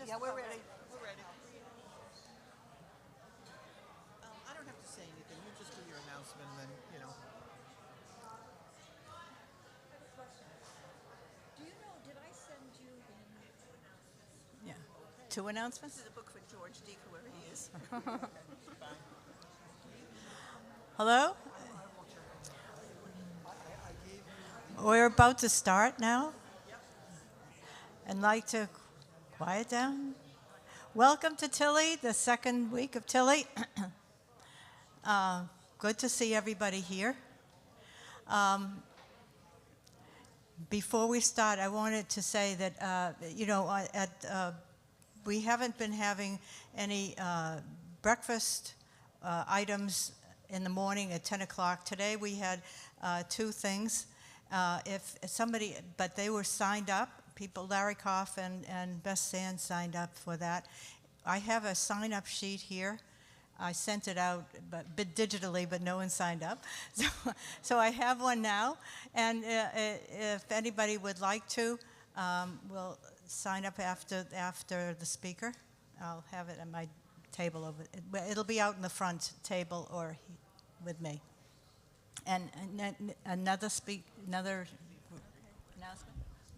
Yeah, we're ready. We're ready. I don't have to say anything. You just do your announcement and then, Do you know, did I send you in? Yeah. Two announcements? This is a book for George Deek, whoever he is. Hello? We're about to start now. And like to quiet down. Welcome to TILLI, the second week of TILLI. Good to see everybody here. Before we start, I wanted to say that, we haven't been having any breakfast items in the morning at 10 o'clock. Today we had two things. But they were signed up. People, Larry Koff and Beth Sands signed up for that. I have a sign-up sheet here. I sent it out but digitally, but no one signed up. So I have one now. And if anybody would like to, we'll sign up after the speaker. I'll have it on my table over. It'll be out in the front table or with me. And another announcement?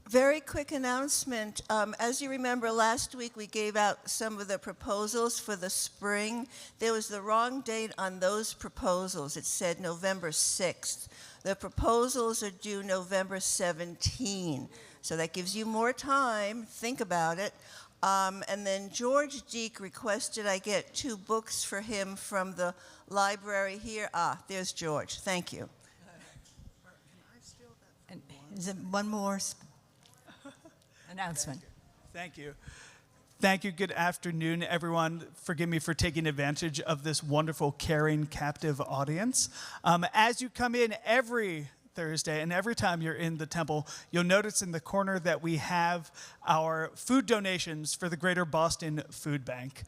Very quick announcement. As you remember, last week we gave out some of the proposals for the spring. There was the wrong date on those proposals. It said November 6th. The proposals are due November 17. So that gives you more time. Think about it. And then George Deek requested I get 2 books for him from the library here. There's George. Thank you. And is it one more announcement? Thank you. Thank you. Good afternoon, everyone. Forgive me for taking advantage of this wonderful, caring, captive audience. As you come in every Thursday, and every time you're in the temple, you'll notice in the corner that we have our food donations for the Greater Boston Food Bank.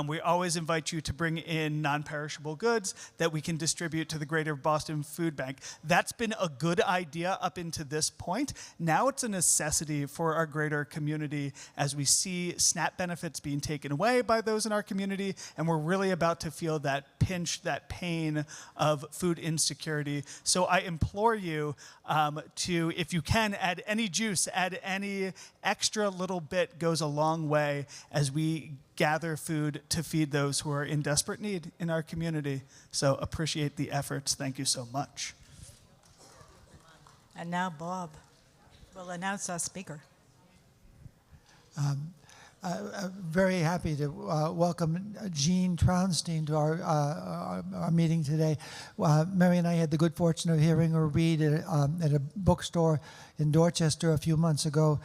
We always invite you to bring in non-perishable goods that we can distribute to the Greater Boston Food Bank. That's been a good idea up until this point. Now it's a necessity for our greater community as we see SNAP benefits being taken away by those in our community, and we're really about to feel that pinch, that pain of food insecurity. So I implore you to, if you can, add any juice, add any extra little bit goes a long way as we gather food to feed those who are in desperate need in our community. So appreciate the efforts. Thank you so much. And now Bob will announce our speaker. Very happy to welcome Jean Trounstine to our meeting today. Mary and I had the good fortune of hearing her read at a bookstore in Dorchester a few months ago.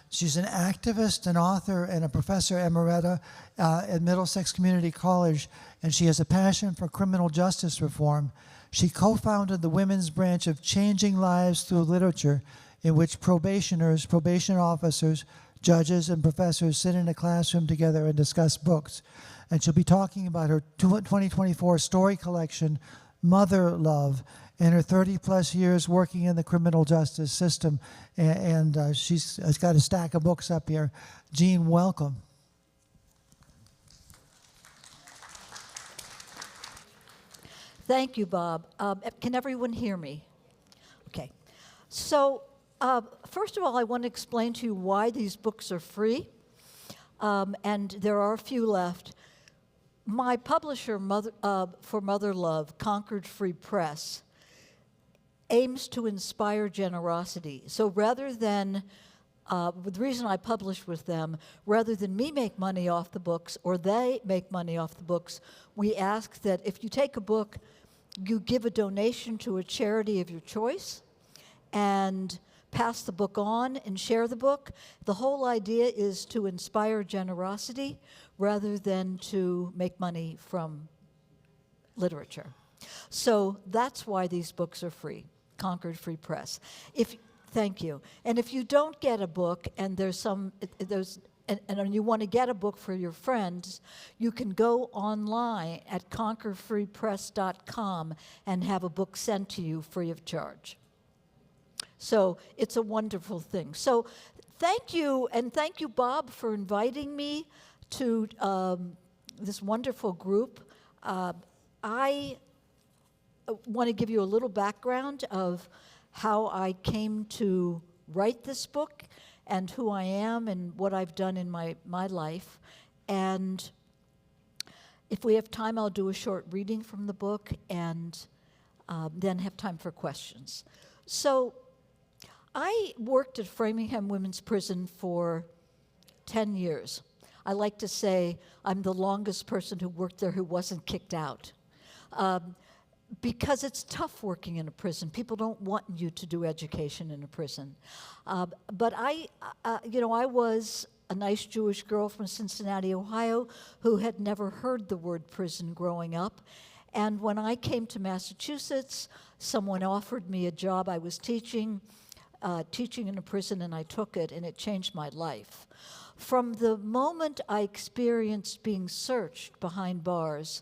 She's an activist, an author, and a professor emerita at Middlesex Community College, and she has a passion for criminal justice reform. She co-founded the women's branch of Changing Lives Through Literature, in which probation officers, judges, and professors sit in a classroom together and discuss books. And she'll be talking about her 2024 story collection, Motherlove, and her 30-plus years working in the criminal justice system. And she's got a stack of books up here. Jean, welcome. Thank you, Bob. Can everyone hear me? Okay. So, first of all, I want to explain to you why these books are free, and there are a few left. My publisher for Motherlove, Concord Free Press, aims to inspire generosity. So rather than, the reason I publish with them, rather than me make money off the books or they make money off the books, we ask that if you take a book, you give a donation to a charity of your choice and pass the book on and share the book. The whole idea is to inspire generosity rather than to make money from literature. So that's why these books are free, Concord Free Press. Thank you. And if you don't get a book and there's and you want to get a book for your friends, you can go online at conquerfreepress.com and have a book sent to you free of charge. So it's a wonderful thing. So thank you, and thank you, Bob, for inviting me to this wonderful group. I want to give you a little background of how I came to write this book and who I am and what I've done in my life. And if we have time, I'll do a short reading from the book and then have time for questions. So I worked at Framingham Women's Prison for 10 years. I like to say I'm the longest person who worked there who wasn't kicked out. Because it's tough working in a prison. People don't want you to do education in a prison. But I was a nice Jewish girl from Cincinnati, Ohio, who had never heard the word prison growing up. And when I came to Massachusetts, someone offered me a job. I was teaching in a prison, and I took it, and it changed my life. From the moment I experienced being searched behind bars,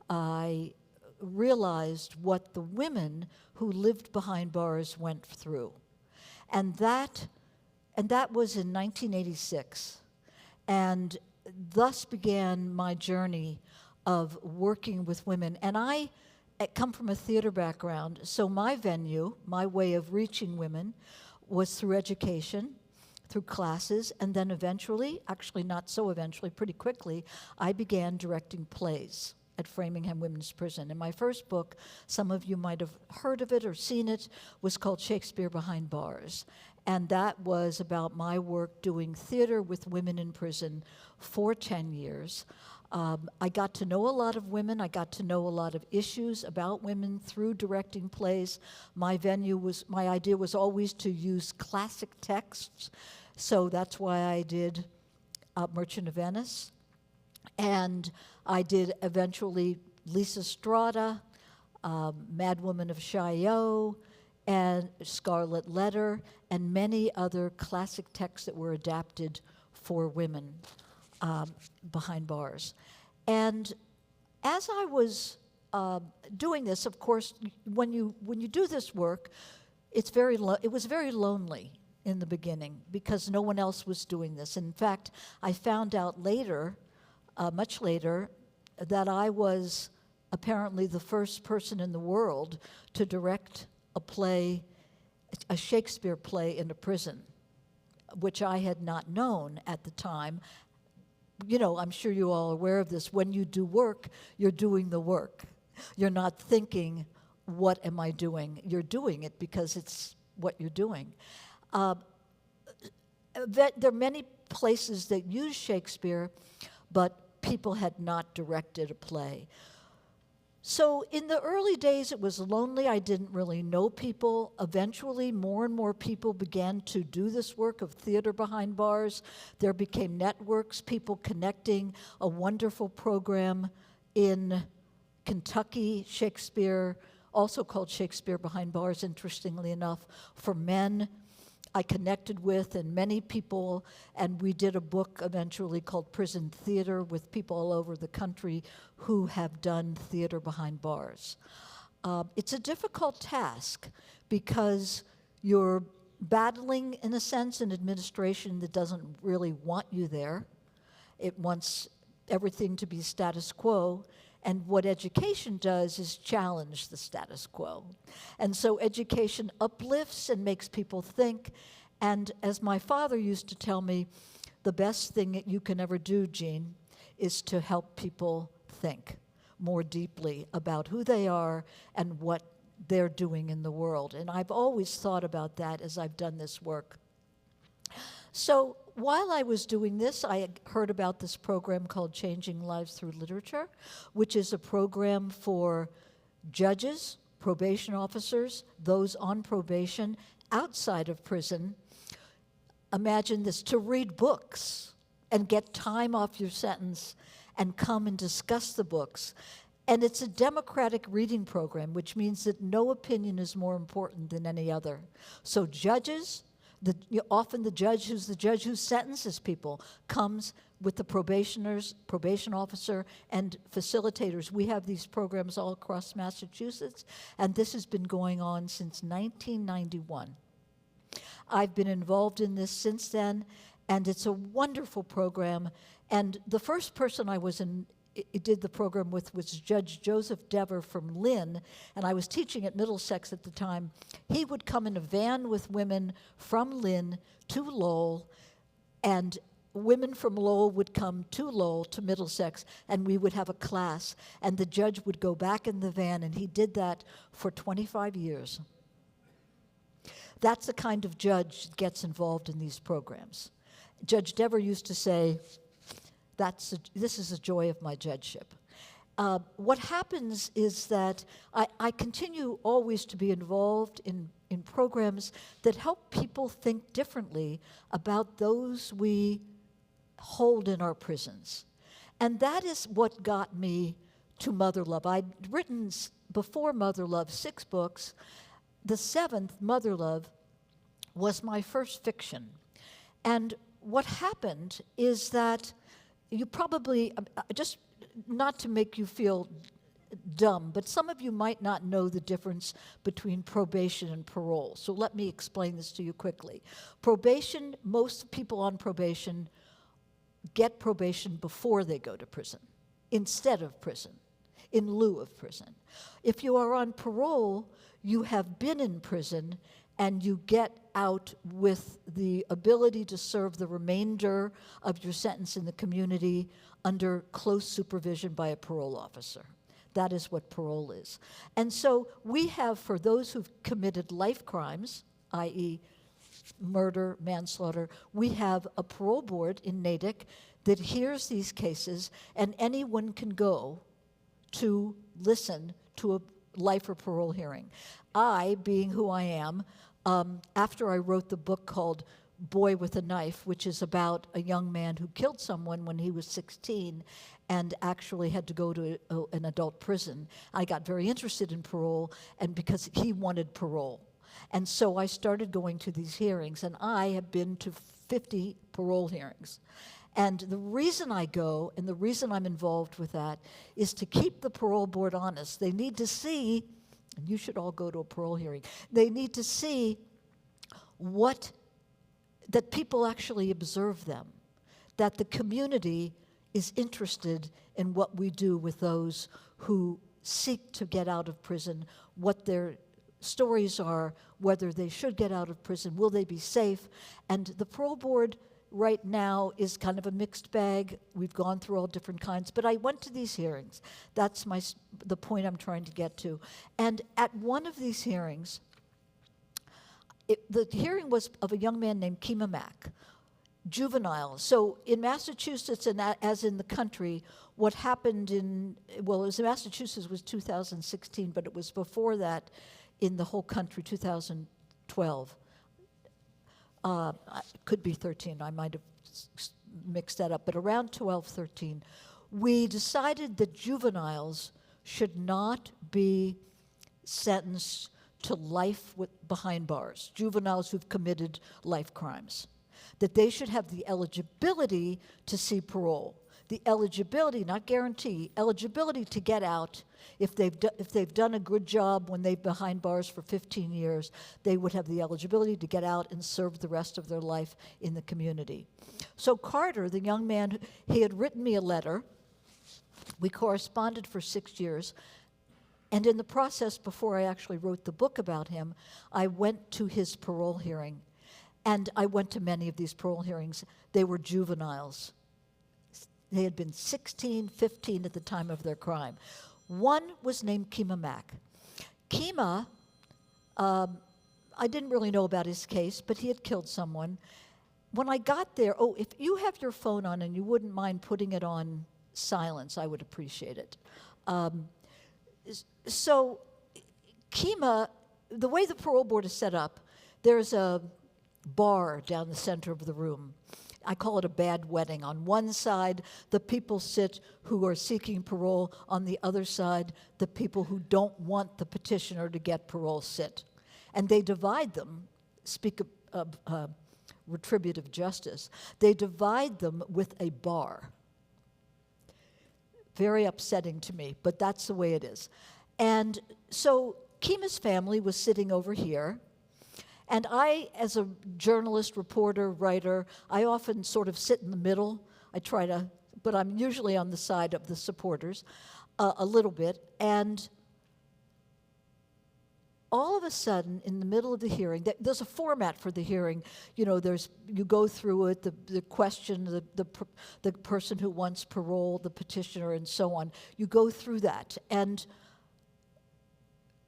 I realized what the women who lived behind bars went through. And that was in 1986. And thus began my journey of working with women. And I come from a theater background, so my venue, my way of reaching women, was through education, through classes, and then eventually, actually not so eventually, pretty quickly, I began directing plays at Framingham Women's Prison. And my first book, some of you might have heard of it or seen it, was called Shakespeare Behind Bars. And that was about my work doing theater with women in prison for 10 years. I got to know a lot of women. I got to know a lot of issues about women through directing plays. My idea was always to use classic texts. So that's why I did Merchant of Venice. And I did eventually Lisa Strada, Mad Woman of Chaillot, and Scarlet Letter, and many other classic texts that were adapted for women behind bars. And as I was doing this, of course, when you do this work, it was very lonely in the beginning because no one else was doing this. In fact, I found out later, much later, that I was apparently the first person in the world to direct a Shakespeare play in a prison, which I had not known at the time. You know, I'm sure you're all aware of this. When you do work, you're doing the work. You're not thinking, what am I doing? You're doing it because it's what you're doing. There are many places that use Shakespeare, but people had not directed a play. So in the early days, it was lonely. I didn't really know people. Eventually, more and more people began to do this work of theater behind bars. There became networks, people connecting, a wonderful program in Kentucky, Shakespeare, also called Shakespeare Behind Bars, interestingly enough, for men. I connected with, and many people, and we did a book eventually called Prison Theater with people all over the country who have done theater behind bars. It's a difficult task because you're battling, in a sense, an administration that doesn't really want you there. It wants everything to be status quo. And what education does is challenge the status quo. And so education uplifts and makes people think. And as my father used to tell me, the best thing that you can ever do, Jean, is to help people think more deeply about who they are and what they're doing in the world. And I've always thought about that as I've done this work. So while I was doing this, I had heard about this program called Changing Lives Through Literature, which is a program for judges, probation officers, those on probation outside of prison. Imagine this, to read books and get time off your sentence and come and discuss the books. And it's a democratic reading program, which means that no opinion is more important than any other. So judges, Often the judge who sentences people comes with the probation officer, and facilitators. We have these programs all across Massachusetts, and this has been going on since 1991. I've been involved in this since then, and it's a wonderful program. And the first person I did the program with was Judge Joseph Dever from Lynn, and I was teaching at Middlesex at the time. He would come in a van with women from Lynn to Lowell, and women from Lowell would come to Lowell, to Middlesex, and we would have a class, and the judge would go back in the van, and he did that for 25 years. That's the kind of judge that gets involved in these programs. Judge Dever used to say, this is the joy of my judgeship. What happens is that I continue always to be involved in programs that help people think differently about those we hold in our prisons. And that is what got me to Motherlove. I'd written before Motherlove 6 books. The 7th, Motherlove, was my first fiction. And what happened is that you probably, just not to make you feel dumb, but some of you might not know the difference between probation and parole. So let me explain this to you quickly. Probation, most people on probation get probation before they go to prison, instead of prison, in lieu of prison. If you are on parole, you have been in prison and you get out with the ability to serve the remainder of your sentence in the community under close supervision by a parole officer. That is what parole is. And so we have, for those who've committed life crimes, i.e. murder, manslaughter, we have a parole board in Natick that hears these cases, and anyone can go to listen to a life or parole hearing. I, being who I am, after I wrote the book called Boy with a Knife, which is about a young man who killed someone when he was 16 and actually had to go to an adult prison, I got very interested in parole, and because he wanted parole. And so I started going to these hearings, and I have been to 50 parole hearings. And the reason I go, and the reason I'm involved with that, is to keep the parole board honest. They need to see, and you should all go to a parole hearing, they need to see that people actually observe them, that the community is interested in what we do with those who seek to get out of prison, what their stories are, whether they should get out of prison, will they be safe. And the parole board right now is kind of a mixed bag. We've gone through all different kinds, but I went to these hearings. That's the point I'm trying to get to. And at one of these hearings, the hearing was of a young man named Kima Mack, juvenile. So in Massachusetts, and as in the country, what happened in Massachusetts was 2016, but it was before that in the whole country, 2012. Could be 13, I might have mixed that up, but around 12, 13, we decided that juveniles should not be sentenced to life behind bars, juveniles who've committed life crimes, that they should have the eligibility to see parole. The eligibility, not guarantee, eligibility to get out. If they've done a good job when they've been behind bars for 15 years, they would have the eligibility to get out and serve the rest of their life in the community. So Carter, the young man, he had written me a letter. We corresponded for 6 years. And in the process, before I actually wrote the book about him, I went to his parole hearing. And I went to many of these parole hearings. They were juveniles. They had been 16, 15 at the time of their crime. One was named Kima Mack. Kima, I didn't really know about his case, but he had killed someone. When I got there, if you have your phone on and you wouldn't mind putting it on silence, I would appreciate it. So Kima, the way the parole board is set up, there's a bar down the center of the room. I call it a bad wedding. On one side, the people sit who are seeking parole. On the other side, the people who don't want the petitioner to get parole sit. And they divide them, speak of retributive justice. They divide them with a bar. Very upsetting to me, but that's the way it is. And so Kima's family was sitting over here, and I, as a journalist, reporter, writer, I often sort of sit in the middle. I try to, but I'm usually on the side of the supporters a little bit. And all of a sudden, in the middle of the hearing, there's a format for the hearing. You know, you go through it, the question, the person who wants parole, the petitioner, and so on. You go through that. And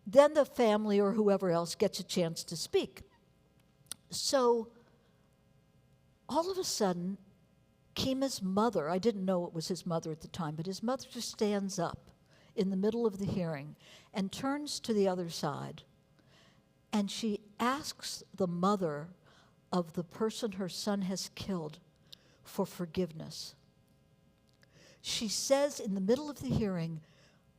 then the family or whoever else gets a chance to speak. So all of a sudden, Kima's mother, I didn't know it was his mother at the time, but his mother just stands up in the middle of the hearing and turns to the other side, and she asks the mother of the person her son has killed for forgiveness. She says in the middle of the hearing,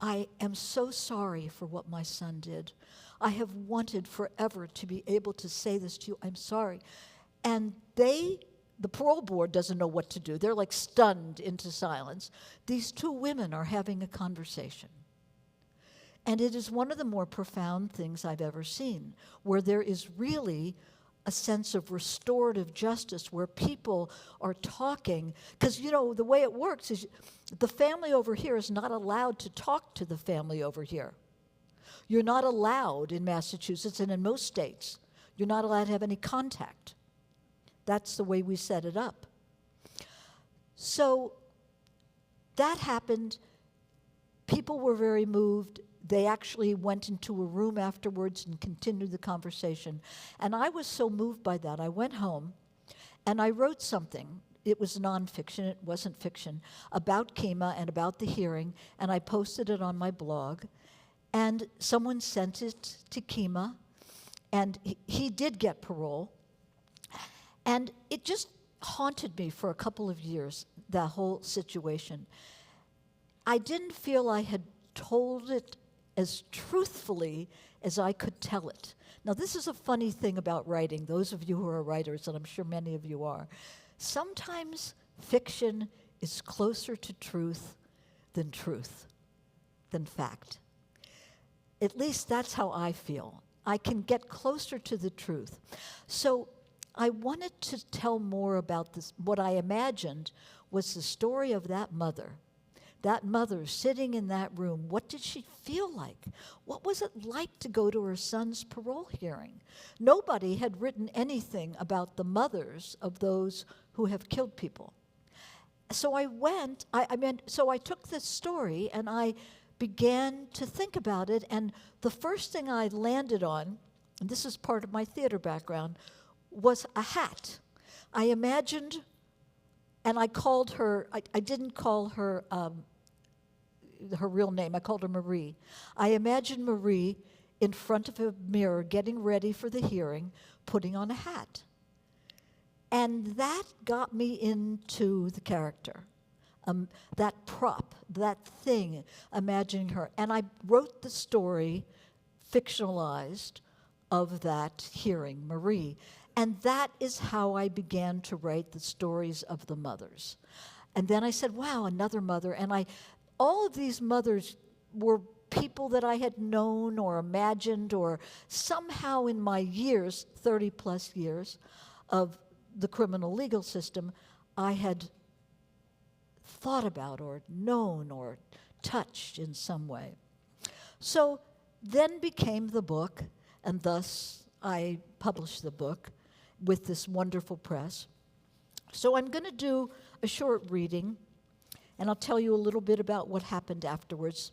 "I am so sorry for what my son did. I have wanted forever to be able to say this to you. I'm sorry." And the parole board doesn't know what to do. They're like stunned into silence. These two women are having a conversation. And it is one of the more profound things I've ever seen, where there is really a sense of restorative justice, where people are talking. Because, you know, the way it works is the family over here is not allowed to talk to the family over here. You're not allowed in Massachusetts and in most states. You're not allowed to have any contact. That's the way we set it up. So that happened. People were very moved. They actually went into a room afterwards and continued the conversation. And I was so moved by that, I went home and I wrote something. It was nonfiction, it wasn't fiction, about Kima and about the hearing, and I posted it on my blog. And someone sent it to Kima, and he did get parole. And it just haunted me for a couple of years, that whole situation. I didn't feel I had told it as truthfully as I could tell it. Now, this is a funny thing about writing, those of you who are writers, and I'm sure many of you are. Sometimes fiction is closer to truth, than fact. At least that's how I feel. I can get closer to the truth. So I wanted to tell more about this. What I imagined was the story of that mother sitting in that room. What did she feel like? What was it like to go to her son's parole hearing? Nobody had written anything about the mothers of those who have killed people. So I took this story and I began to think about it, and the first thing I landed on, and this is part of my theater background, was a hat. I imagined, and I called her, I didn't call her her real name, I called her Marie. I imagined Marie in front of a mirror getting ready for the hearing, putting on a hat. And that got me into the character, that prop, that thing, imagining her. And I wrote the story, fictionalized, of that hearing, Marie. And that is how I began to write the stories of the mothers. And then I said, wow, another mother. And all of these mothers were people that I had known or imagined, or somehow in my years, 30 plus years of the criminal legal system, I had thought about or known or touched in some way. So then became the book, and thus I published the book with this wonderful press. So I'm going to do a short reading, and I'll tell you a little bit about what happened afterwards,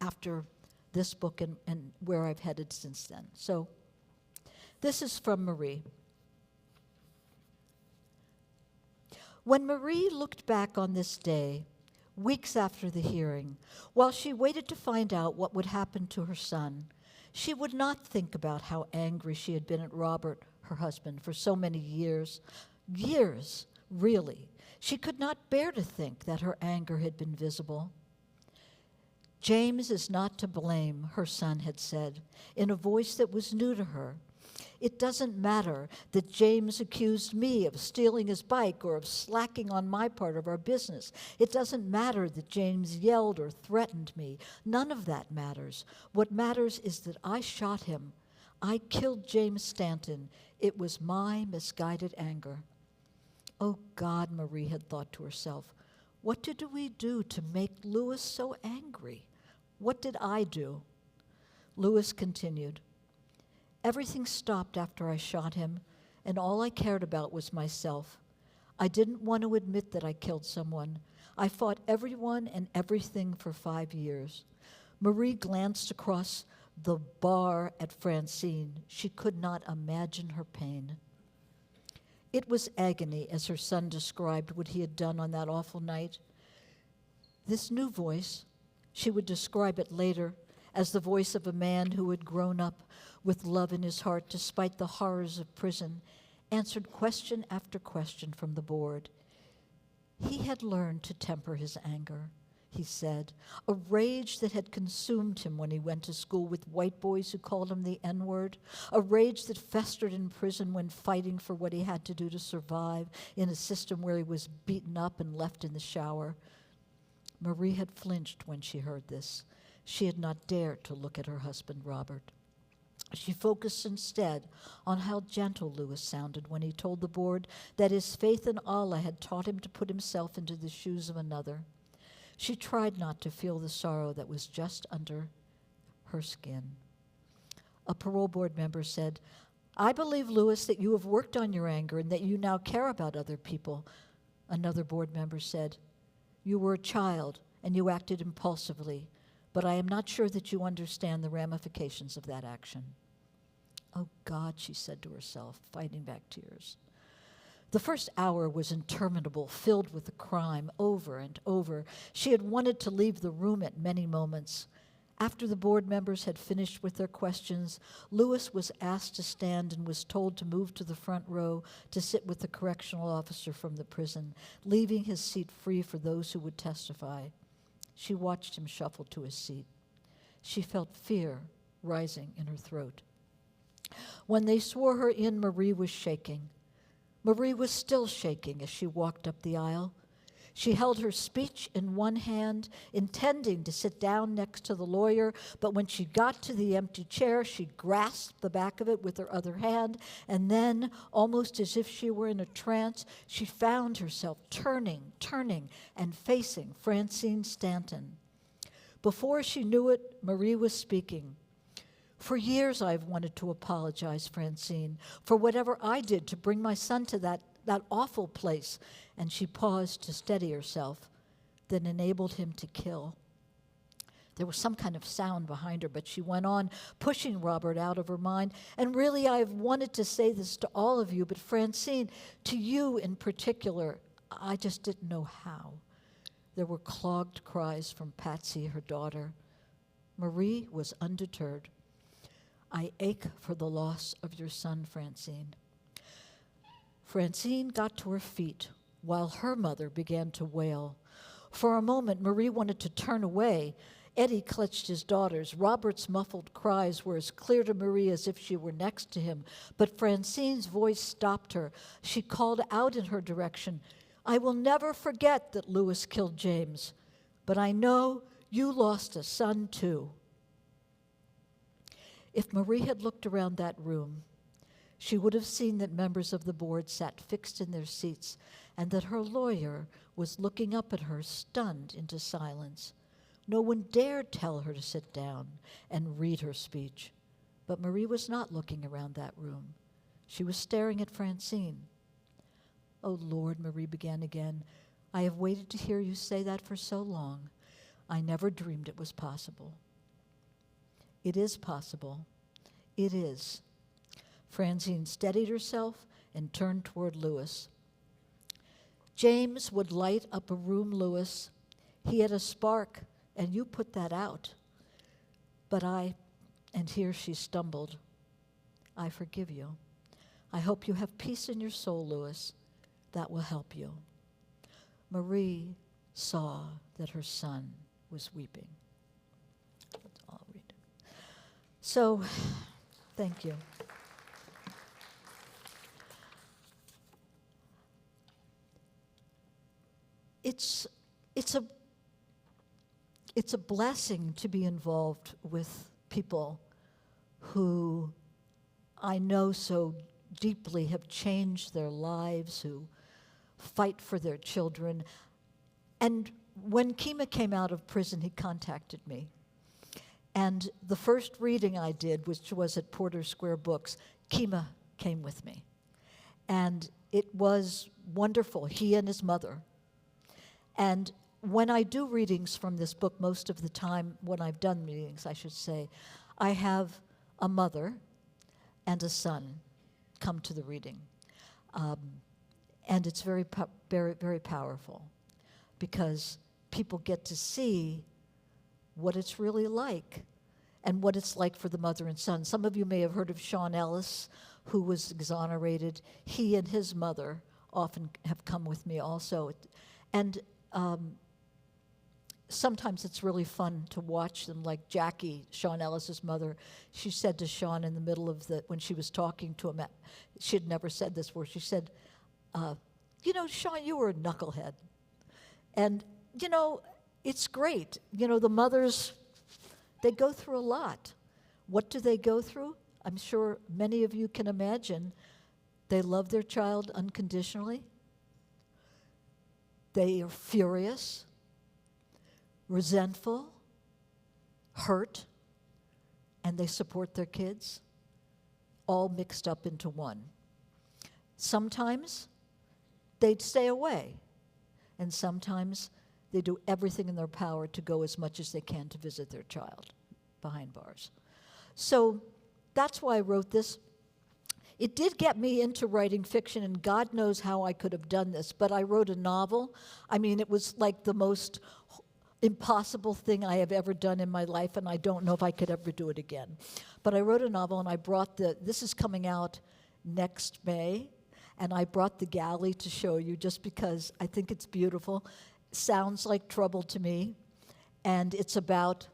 after this book and where I've headed since then. So this is from Marie. When Marie looked back on this day, weeks after the hearing, while she waited to find out what would happen to her son, she would not think about how angry she had been at Robert, her husband, for so many years. Years, really. She could not bear to think that her anger had been visible. James is not to blame, her son had said, in a voice that was new to her. It doesn't matter that James accused me of stealing his bike or of slacking on my part of our business. It doesn't matter that James yelled or threatened me. None of that matters. What matters is that I shot him. I killed James Stanton. It was my misguided anger. Oh God, Marie had thought to herself, what did we do to make Louis so angry? What did I do? Louis continued, everything stopped after I shot him, and all I cared about was myself. I didn't want to admit that I killed someone. I fought everyone and everything for 5 years. Marie glanced across the bar at Francine. She could not imagine her pain. It was agony, as her son described what he had done on that awful night. This new voice, she would describe it later as the voice of a man who had grown up with love in his heart despite the horrors of prison, answered question after question from the board. He had learned to temper his anger, he said, a rage that had consumed him when he went to school with white boys who called him the N-word, a rage that festered in prison when fighting for what he had to do to survive in a system where he was beaten up and left in the shower. Marie had flinched when she heard this. She had not dared to look at her husband, Robert. She focused instead on how gentle Louis sounded when he told the board that his faith in Allah had taught him to put himself into the shoes of another. She tried not to feel the sorrow that was just under her skin. A parole board member said, I believe, Louis, that you have worked on your anger and that you now care about other people. Another board member said, you were a child and you acted impulsively, but I am not sure that you understand the ramifications of that action. Oh God, she said to herself, fighting back tears. The first hour was interminable, filled with the crime, over and over. She had wanted to leave the room at many moments. After the board members had finished with their questions, Louis was asked to stand and was told to move to the front row to sit with the correctional officer from the prison, leaving his seat free for those who would testify. She watched him shuffle to his seat. She felt fear rising in her throat. When they swore her in, Marie was shaking. Marie was still shaking as she walked up the aisle. She held her speech in one hand, intending to sit down next to the lawyer, but when she got to the empty chair, she grasped the back of it with her other hand, and then, almost as if she were in a trance, she found herself turning, and facing Francine Stanton. Before she knew it, Marie was speaking. For years I've wanted to apologize, Francine, for whatever I did to bring my son to that awful place. And she paused to steady herself, then enabled him to kill. There was some kind of sound behind her, but she went on, pushing Robert out of her mind. And really, I've wanted to say this to all of you, but Francine, to you in particular, I just didn't know how. There were clogged cries from Patsy, her daughter. Marie was undeterred. I ache for the loss of your son, Francine. Francine got to her feet while her mother began to wail. For a moment, Marie wanted to turn away. Eddie clutched his daughters. Robert's muffled cries were as clear to Marie as if she were next to him. But Francine's voice stopped her. She called out in her direction, I will never forget that Louis killed James, but I know you lost a son too. If Marie had looked around that room, she would have seen that members of the board sat fixed in their seats and that her lawyer was looking up at her, stunned into silence. No one dared tell her to sit down and read her speech. But Marie was not looking around that room. She was staring at Francine. Oh, Lord, Marie began again, I have waited to hear you say that for so long. I never dreamed it was possible. It is possible. It is. Francine steadied herself and turned toward Louis. James would light up a room, Louis. He had a spark, and you put that out. But and here she stumbled, I forgive you. I hope you have peace in your soul, Louis. That will help you. Marie saw that her son was weeping. I'll read. So, thank you. it's a it's a blessing to be involved with people who I know so deeply have changed their lives, who fight for their children. And when Kima came out of prison, he contacted me. And the first reading I did, which was at Porter Square Books, Kima came with me. And it was wonderful, he and his mother. And when I do readings from this book, most of the time, when I've done readings, I should say, I have a mother and a son come to the reading. And it's very, very powerful because people get to see what it's really like and what it's like for the mother and son. Some of you may have heard of Sean Ellis, who was exonerated. He and his mother often have come with me also. And sometimes it's really fun to watch them, like Jackie, Sean Ellis's mother. She said to Sean in the middle of when she was talking to him, she had never said this before, she said, you know, Sean, you were a knucklehead. And, you know, it's great. You know, the mothers, they go through a lot. What do they go through? I'm sure many of you can imagine. They love their child unconditionally. They are furious, resentful, hurt, and they support their kids, all mixed up into one. Sometimes they'd stay away, and sometimes they do everything in their power to go as much as they can to visit their child behind bars. So that's why I wrote this. It did get me into writing fiction, and God knows how I could have done this, but I wrote a novel. I mean, it was like the most impossible thing I have ever done in my life, and I don't know if I could ever do it again. But I wrote a novel, and I brought this is coming out next May, and I brought the galley to show you just because I think it's beautiful. Sounds like trouble to me, and it's about,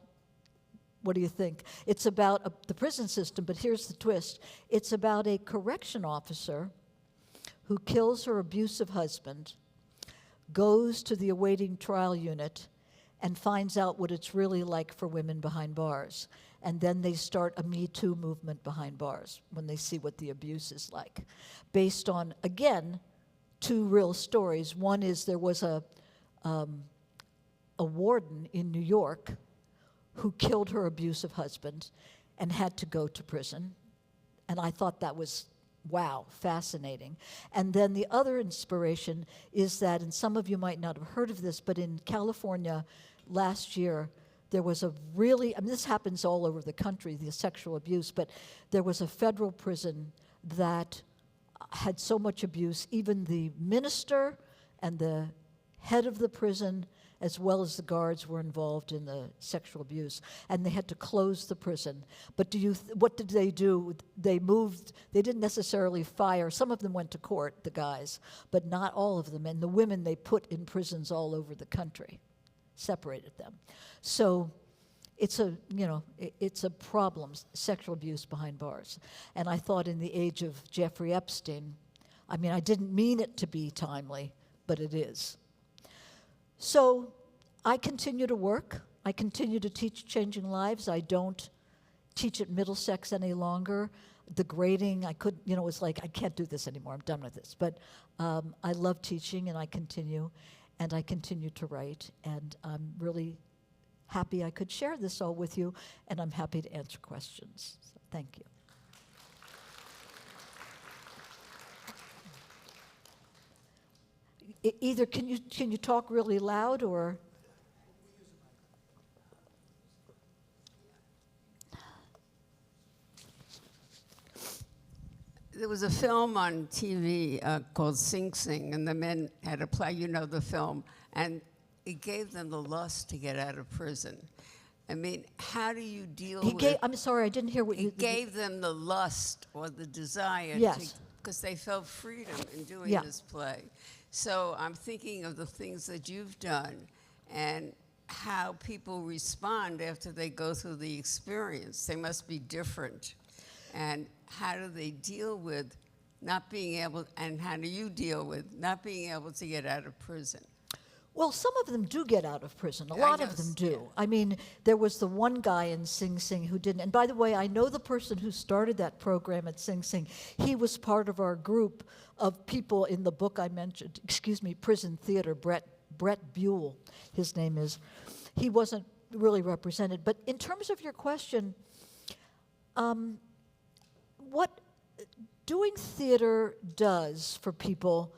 what do you think? It's about the prison system, but here's the twist. It's about a correction officer who kills her abusive husband, goes to the awaiting trial unit, and finds out what it's really like for women behind bars. And then they start a Me Too movement behind bars when they see what the abuse is like. Based on, again, two real stories. One is there was a warden in New York who killed her abusive husband and had to go to prison. And I thought that was, wow, fascinating. And then the other inspiration is that, and some of you might not have heard of this, but in California last year, there was a really, I mean, this happens all over the country, the sexual abuse, but there was a federal prison that had so much abuse, even the minister and the head of the prison, as well as the guards, were involved in the sexual abuse, and they had to close the prison. But what did they do? They moved, they didn't necessarily fire. Some of them went to court, the guys, but not all of them. And the women they put in prisons all over the country, separated them. So it's a problem, sexual abuse behind bars. And I thought in the age of Jeffrey Epstein, I mean, I didn't mean it to be timely, but it is. So I continue to work. I continue to teach Changing Lives. I don't teach at Middlesex any longer. The grading, I could, it was like, I can't do this anymore. I'm done with this. But I love teaching, and I continue to write. And I'm really happy I could share this all with you, and I'm happy to answer questions. So thank you. Either can you talk really loud, or? There was a film on TV called Sing Sing, and the men had to play, the film, and it gave them the lust to get out of prison. I mean, how do you deal with... I'm sorry, I didn't hear what you... It gave them the lust or the desire, yes, because they felt freedom in doing this play. So I'm thinking of the things that you've done and how people respond after they go through the experience. They must be different. And how do they deal with not being able, and how do you deal with not being able to get out of prison? Well, some of them do get out of prison. A I lot know, of them do. yeah. I mean, there was the one guy in Sing Sing who didn't. And by the way, I know the person who started that program at Sing Sing. He was part of our group of people in the book I mentioned, Prison Theater, Brett Buell, his name is. He wasn't really represented. But in terms of your question, what doing theater does for people,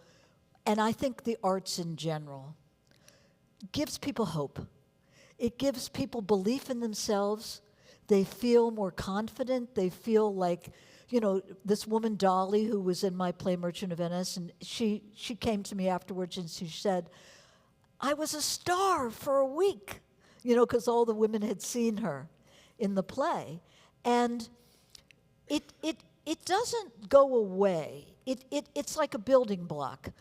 and I think the arts in general, gives people hope. It gives people belief in themselves. They feel more confident. They feel like, this woman Dolly, who was in my play Merchant of Venice, and she came to me afterwards and she said, I was a star for a week, because all the women had seen her in the play. And it doesn't go away. It's like a building block.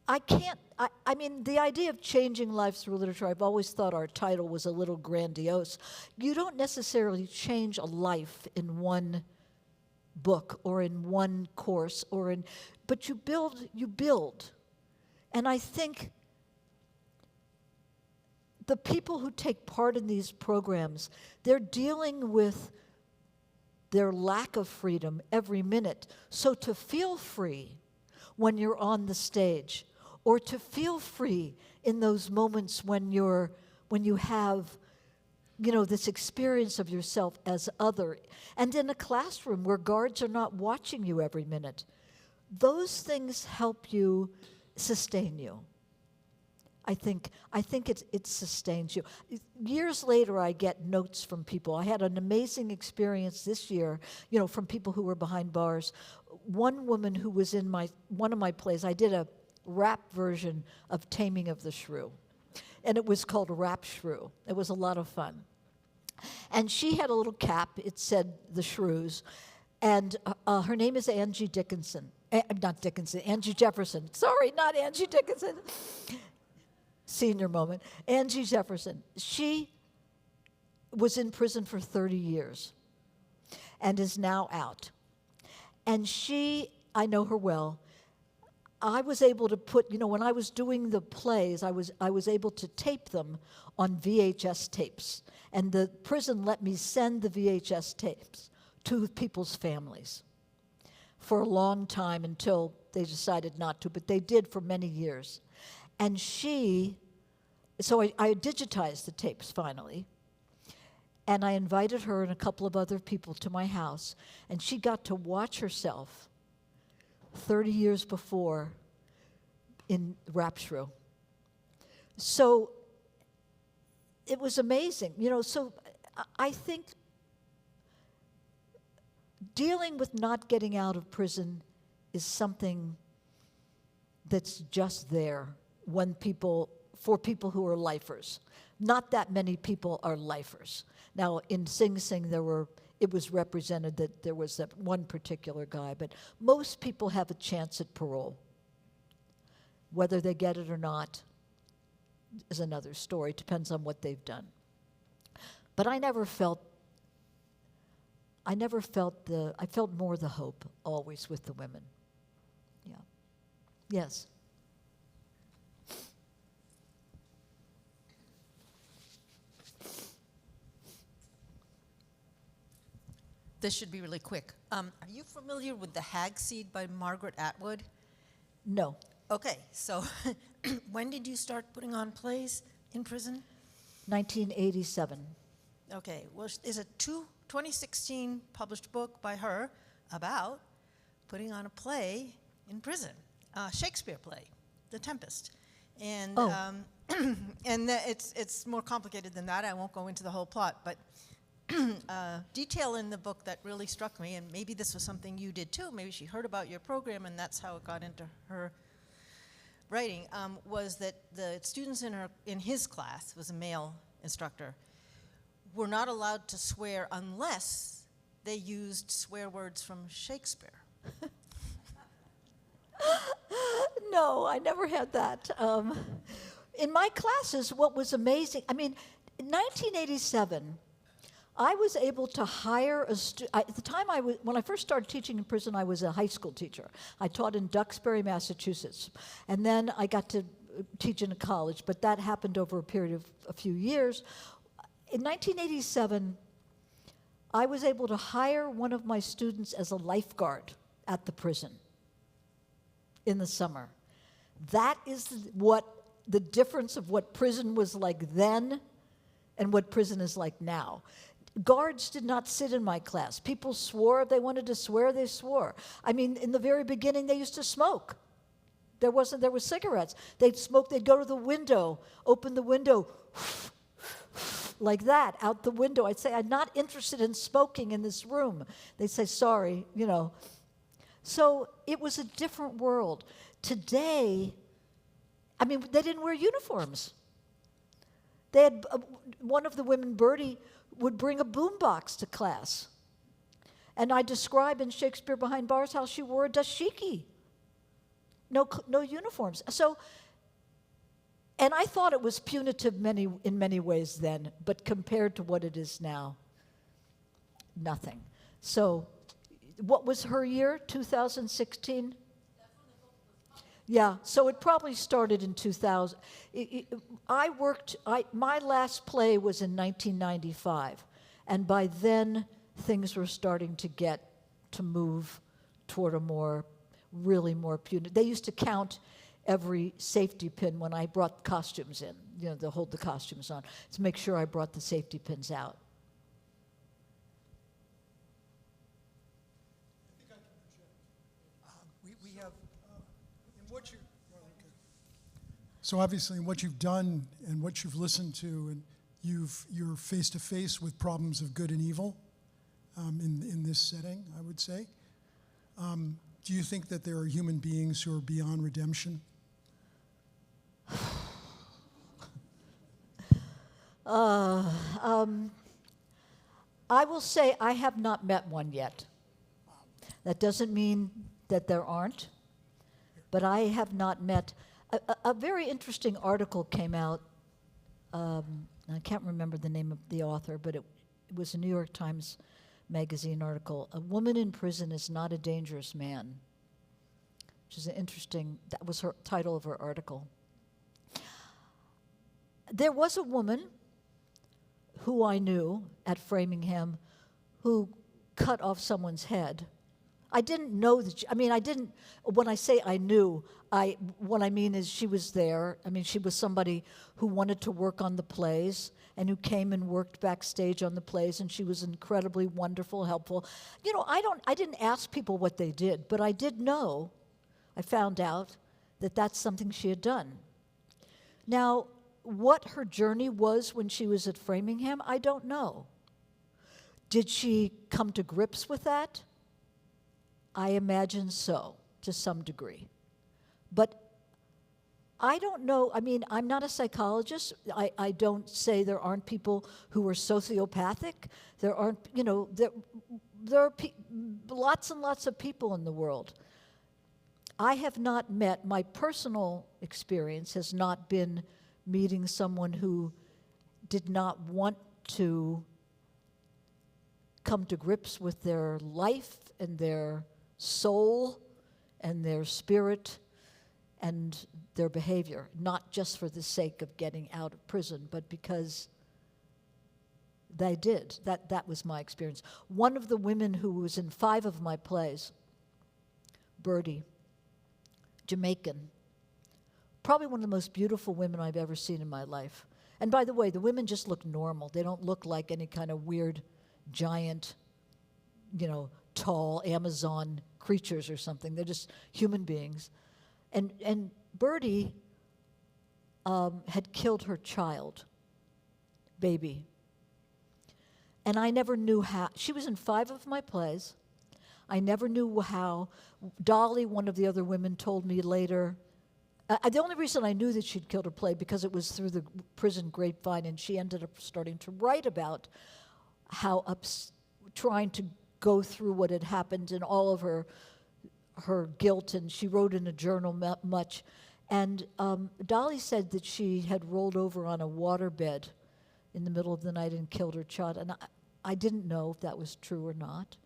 I mean, the idea of changing lives through literature, I've always thought our title was a little grandiose. You don't necessarily change a life in one book or in one course, but you build. And I think the people who take part in these programs, they're dealing with their lack of freedom every minute. So to feel free when you're on the stage, or to feel free in those moments when you have, this experience of yourself as other, and in a classroom where guards are not watching you every minute, those things help you sustain you. I think it sustains you. Years later, I get notes from people. I had an amazing experience this year, from people who were behind bars. One woman who was in one of my plays, I did a rap version of Taming of the Shrew, and it was called Rap Shrew. It was a lot of fun. And she had a little cap. It said the Shrews, and her name is Angie Dickinson. Angie Jefferson. Sorry, not Angie Dickinson. Senior moment. Angie Jefferson. She was in prison for 30 years and is now out. And I know her well. I was able to put, when I was doing the plays, I was able to tape them on VHS tapes. And the prison let me send the VHS tapes to people's families for a long time until they decided not to, but they did for many years. And so I digitized the tapes finally, and I invited her and a couple of other people to my house, and she got to watch herself 30 years before in Rap Shrew. So it was amazing. So I think dealing with not getting out of prison is something that's just there for people who are lifers. Not that many people are lifers. Now, in Sing Sing, it was represented that there was that one particular guy, but most people have a chance at parole. Whether they get it or not is another story. It depends on what they've done. But I felt more the hope always with the women. Yeah. Yes. This should be really quick. Are you familiar with The Hag Seed by Margaret Atwood? No. Okay, so when did you start putting on plays in prison? 1987. Okay, well, there's a 2016 published book by her about putting on a play in prison, a Shakespeare play, The Tempest. And it's more complicated than that. I won't go into the whole plot, but detail in the book that really struck me, and maybe this was something you did too, maybe she heard about your program and that's how it got into her writing, was that the students in his class, was a male instructor, were not allowed to swear unless they used swear words from Shakespeare. No, I never had that. In my classes, what was amazing, in 1987, I was able to hire at the time when I first started teaching in prison, I was a high school teacher. I taught in Duxbury, Massachusetts. And then I got to teach in a college, but that happened over a period of a few years. In 1987, I was able to hire one of my students as a lifeguard at the prison in the summer. That is what the difference of what prison was like then and what prison is like now. Guards did not sit in my class. People swore. If they wanted to swear, they swore. I mean, in the very beginning, they used to smoke. There were cigarettes. They'd smoke, they'd go to the window, open the window, like that, out the window. I'd say, I'm not interested in smoking in this room. They'd say, sorry, you know. So it was a different world. Today, I mean, they didn't wear uniforms. They had, one of the women, Bertie, would bring a boombox to class. And I describe in Shakespeare Behind Bars how she wore a dashiki. No uniforms. So, and I thought it was punitive in many ways then, but compared to what it is now, nothing. So, what was her year, 2016? Yeah, so it probably started in 2000. My last play was in 1995, and by then things were starting to move toward a really more punitive. They used to count every safety pin when I brought costumes in, you know, to hold the costumes on, to make sure I brought the safety pins out. We have, in what you, so obviously in what you've done and what you've listened to, and you're face to face with problems of good and evil in this setting, I would say. Do you think that there are human beings who are beyond redemption? I will say I have not met one yet. That doesn't mean that there aren't, but I have not met. A very interesting article came out. I can't remember the name of the author, but it was a New York Times magazine article. A woman in prison is not a dangerous man, which is that was her title of her article. There was a woman who I knew at Framingham who cut off someone's head. I didn't know that, when I say I knew, what I mean is she was there. I mean, she was somebody who wanted to work on the plays and who came and worked backstage on the plays, and she was incredibly wonderful, helpful. You know, I didn't ask people what they did, but I did know, I found out that that's something she had done. Now, what her journey was when she was at Framingham, I don't know. Did she come to grips with that? I imagine so, to some degree. But I don't know. I mean, I'm not a psychologist. I don't say there aren't people who are sociopathic. There aren't, you know, there are lots and lots of people in the world. I have not met, my personal experience has not been meeting someone who did not want to come to grips with their life and their soul and their spirit and their behavior, not just for the sake of getting out of prison, but because they did. That was my experience. One of the women who was in 5 of my plays, Bertie, Jamaican, probably one of the most beautiful women I've ever seen in my life. And by the way, the women just look normal. They don't look like any kind of weird, giant, you know, tall Amazon creatures or something. They're just human beings. And Bertie had killed her child, baby. And I never knew how. She was in 5 of my plays. I never knew how. Dolly, one of the other women, told me later. The only reason I knew that she'd killed her play because it was through the prison grapevine, and she ended up starting to write about how trying to go through what had happened and all of her guilt, and she wrote in a journal much. And Dolly said that she had rolled over on a waterbed in the middle of the night and killed her child. And I didn't know if that was true or not.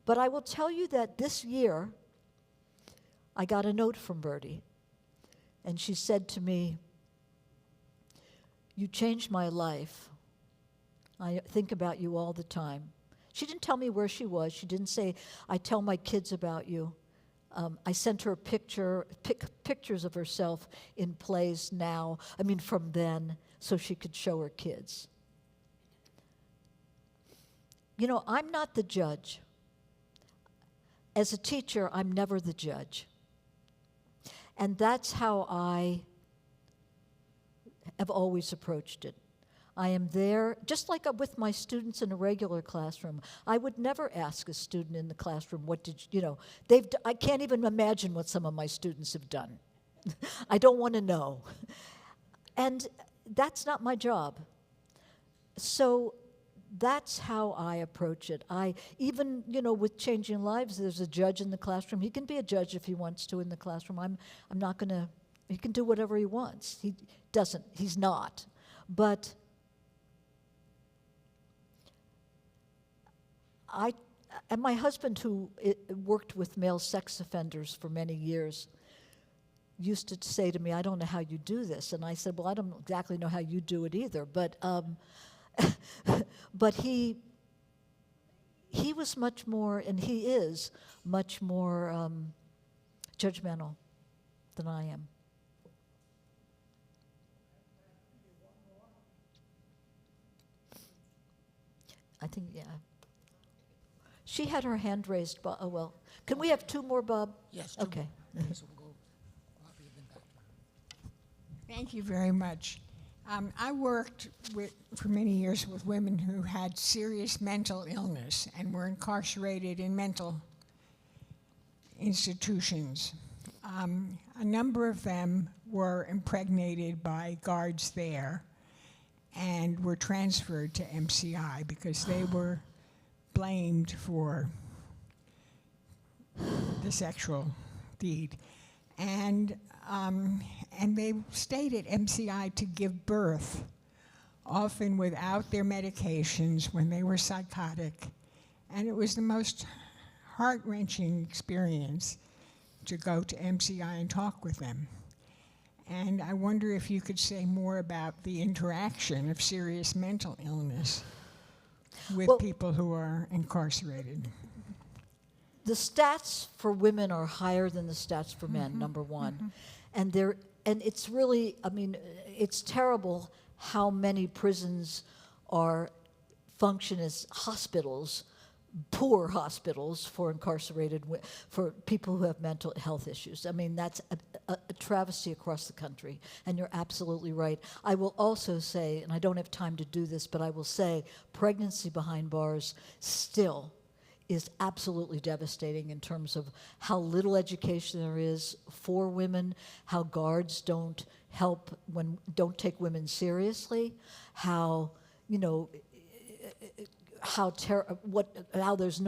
But I will tell you that this year, I got a note from Bertie and she said to me, "You changed my life. I think about you all the time." She didn't tell me where she was. She didn't say, "I tell my kids about you." I sent her pictures of herself in plays from then, so she could show her kids. You know, I'm not the judge. As a teacher, I'm never the judge. And that's how I have always approached it. I am there, just like with my students in a regular classroom. I would never ask a student in the classroom, I can't even imagine what some of my students have done. I don't want to know. And that's not my job. So that's how I approach it. With Changing Lives, there's a judge in the classroom. He can be a judge if he wants to in the classroom. I'm not going to, he can do whatever he wants. He's not. But and my husband, who worked with male sex offenders for many years, used to say to me, "I don't know how you do this." And I said, "Well, I don't exactly know how you do it either." But but he was much more, and he is much more judgmental than I am. I think, yeah. She had her hand raised, but, oh well. Can we have two more, Bob? Yes. Okay. So we'll go Bobby and then back to her. Thank you very much. I worked for many years with women who had serious mental illness and were incarcerated in mental institutions. A number of them were impregnated by guards there and were transferred to MCI because they were blamed for the sexual deed. And they stayed at MCI to give birth, often without their medications when they were psychotic. And it was the most heart-wrenching experience to go to MCI and talk with them. And I wonder if you could say more about the interaction of serious mental illness with people who are incarcerated. The stats for women are higher than the stats for men, number one. And it's really, it's terrible how many prisons function as hospitals, poor hospitals for incarcerated, for people who have mental health issues. That's a travesty across the country, and you're absolutely right. I will also say, and I don't have time to do this, but I will say pregnancy behind bars still is absolutely devastating in terms of how little education there is for women, how guards don't take women seriously, how there's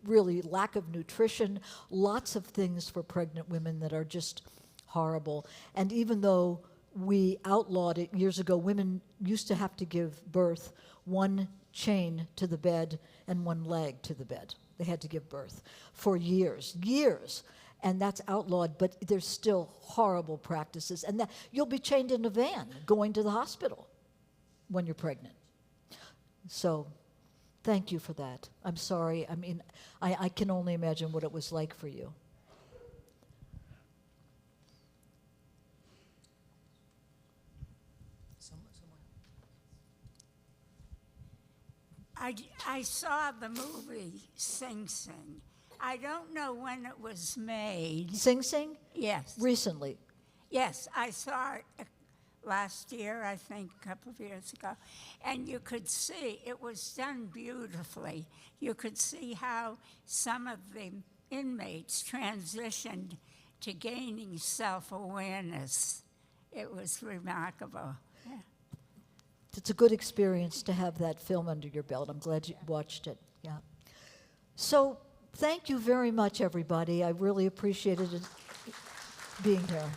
really lack of nutrition, lots of things for pregnant women that are just horrible. And even though we outlawed it years ago, women used to have to give birth one chain to the bed and one leg to the bed. They had to give birth for years, and that's outlawed, but there's still horrible practices. And that you'll be chained in a van going to the hospital when you're pregnant. So thank you for that. I'm sorry. I can only imagine what it was like for you. I saw the movie Sing Sing. I don't know when it was made. Sing Sing? Yes. Recently. Yes, I saw it last year, I think, a couple of years ago. And you could see it was done beautifully. You could see how some of the inmates transitioned to gaining self-awareness. It was remarkable. Yeah. It's a good experience to have that film under your belt. I'm glad you watched it. Yeah. So thank you very much, everybody. I really appreciated being here.